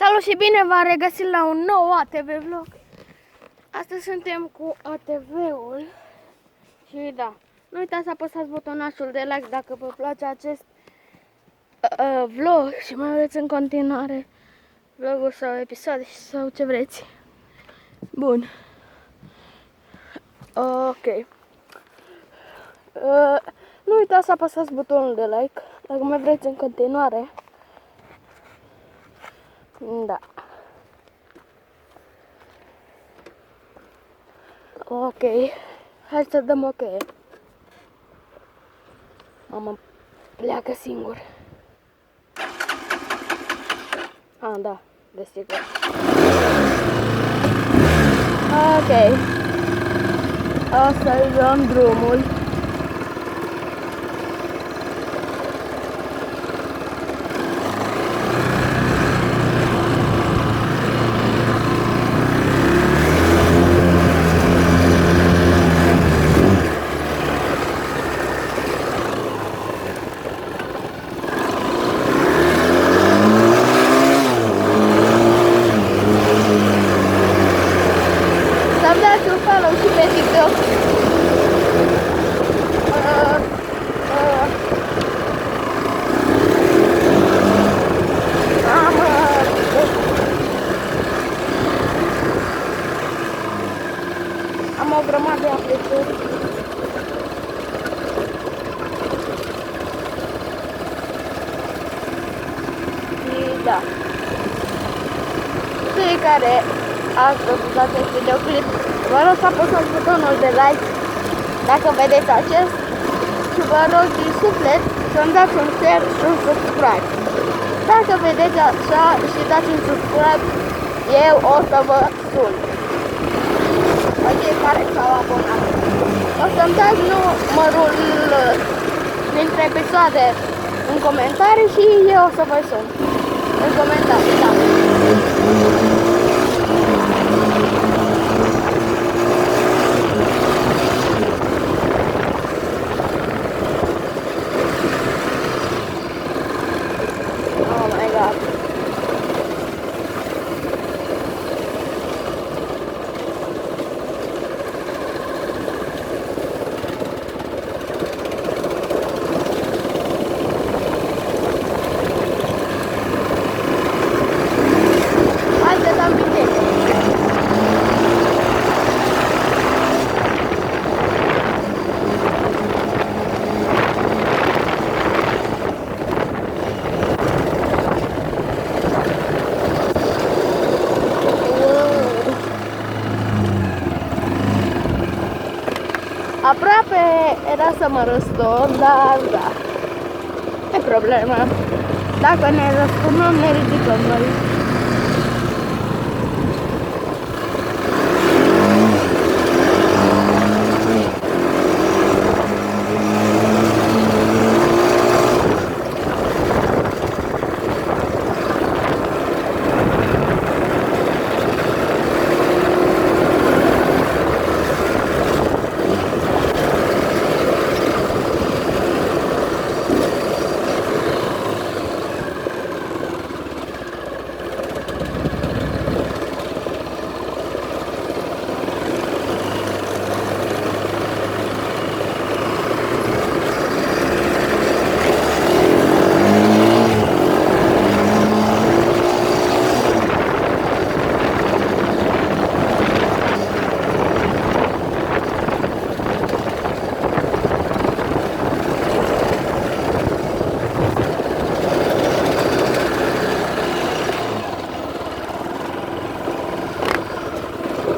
Salut și bine v-am regăsit la un nou ATV vlog. Astăzi suntem cu ATV-ul și da, nu uitați să apăsați butonașul de like dacă vă place acest vlog și mai vreți în continuare vloguri sau episoade sau ce vreți. Bun. Ok. Nu uitați să apăsați butonul de like dacă mai vreți în continuare. Da. Ok. Hai să dăm ok. Mama pleacă singur. Da, desigur. Ok. O să-i dăm drumul. Să-mi dați un follow și pe TikTok. Am o grămadă de aplicări. Și da. Cei care ați văzut acest videoclip, vă rog să apăsați butonul de like dacă vedeți acest și vă rog din suflet să-mi dați un share și un subscribe. Dacă vedeți așa și dați un subscribe, eu o să vă sun. Pe cei care s-au abonat. O să-mi dați numărul dintre episoade în comentarii și eu o să vă sun. În comentarii, da. Oh my god. Hai să dăm viteză. Aproape era să mă răstorn, dar da, e problema. Dacă ne răsturnăm, ne ridicăm noi.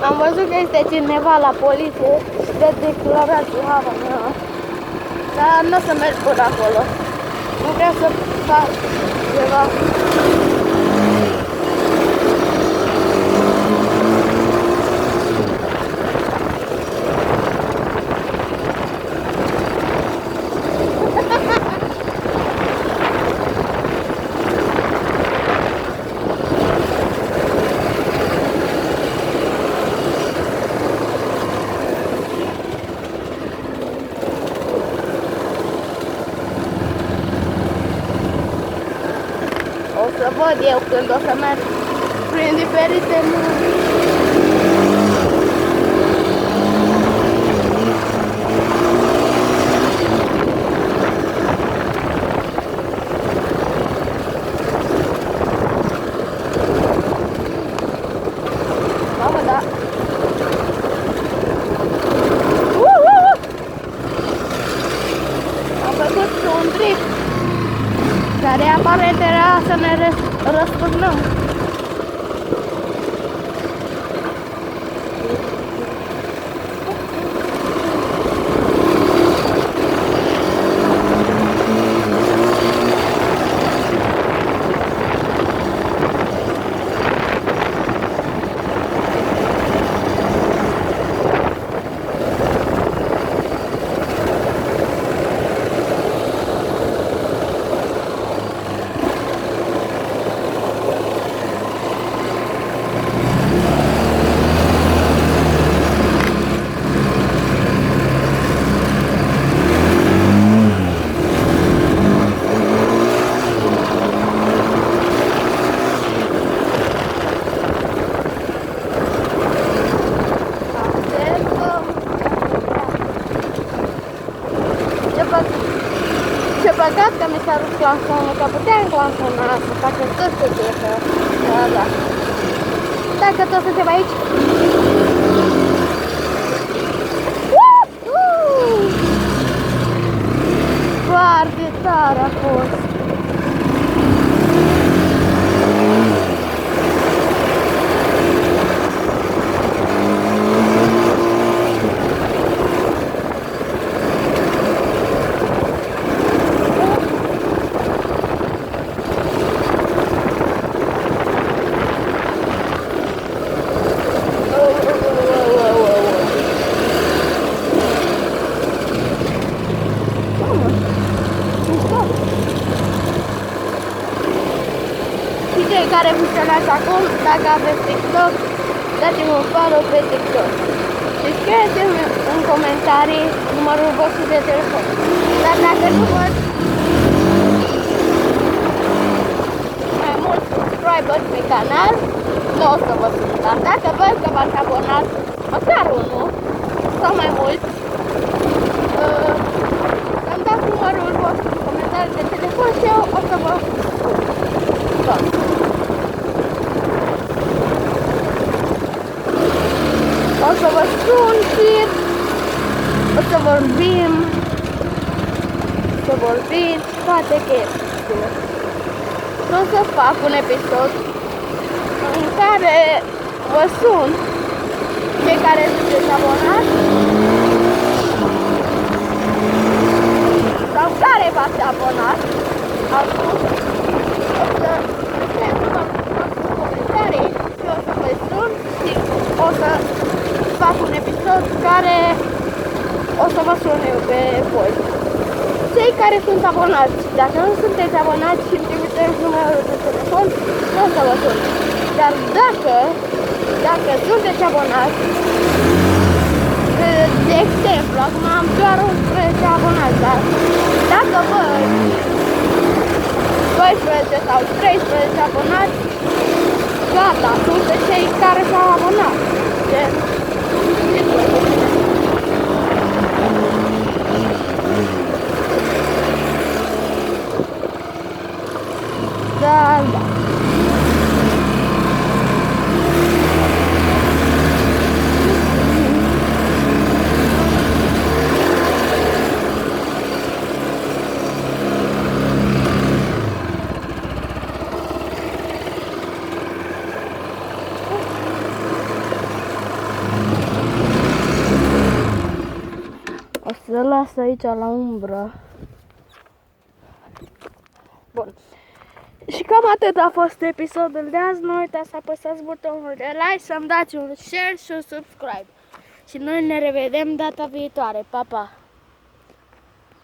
Am văzut că este cineva la poliție și de declarat hava mea. Dar nu o să merg până acolo. Nu vreau să fac ceva. O să văd eu când o să merg prin diferite lumi. Mamă, da. Am făcut un drift care aparent era să ne răsturnăm. Ce păcat că mi s-a rupt clansonul, că puteam clansona să facă tot ce trebuie. Da. Dacă tot suntem aici. Foarte tare a fost. Cei care funcționează acum, dacă aveți TikTok, dați-mi un follow pe TikTok. Și scrieți-mi în comentarii numărul vostru de telefon. Dar dacă nu văd mai mulți subscriberi pe canal, nu o să vă sun. Dar dacă văd că v-ați abonat, măcar unul sau mai mult, să-mi dați numărul vostru în comentarii de telefon și eu o să vă sun. O să vă sun și o să vorbim toate chestiile. Și o să fac un episod în care vă sun cei care sunteți abonați sau care v-ați abonat acum. O să scrieți în comentarii și o să vă sun și o să fac un episod care o să vă sun eu pe voi. Cei care sunt abonați, dacă nu sunteți abonați și îmi trimiteți numărul de telefon, nu o să vă sun. Dar dacă sunteți abonați, de exemplu, acum am doar 11 abonați, dar dacă văd 12 sau 13 abonați, gata, sunteți cei care s-au abonat. Da. O să las aici la umbră. Bun. Și cam atât a fost episodul de azi. Nu uitați să apăsați butonul de like, să-mi dați un share și un subscribe. Și noi ne revedem data viitoare. Pa, pa!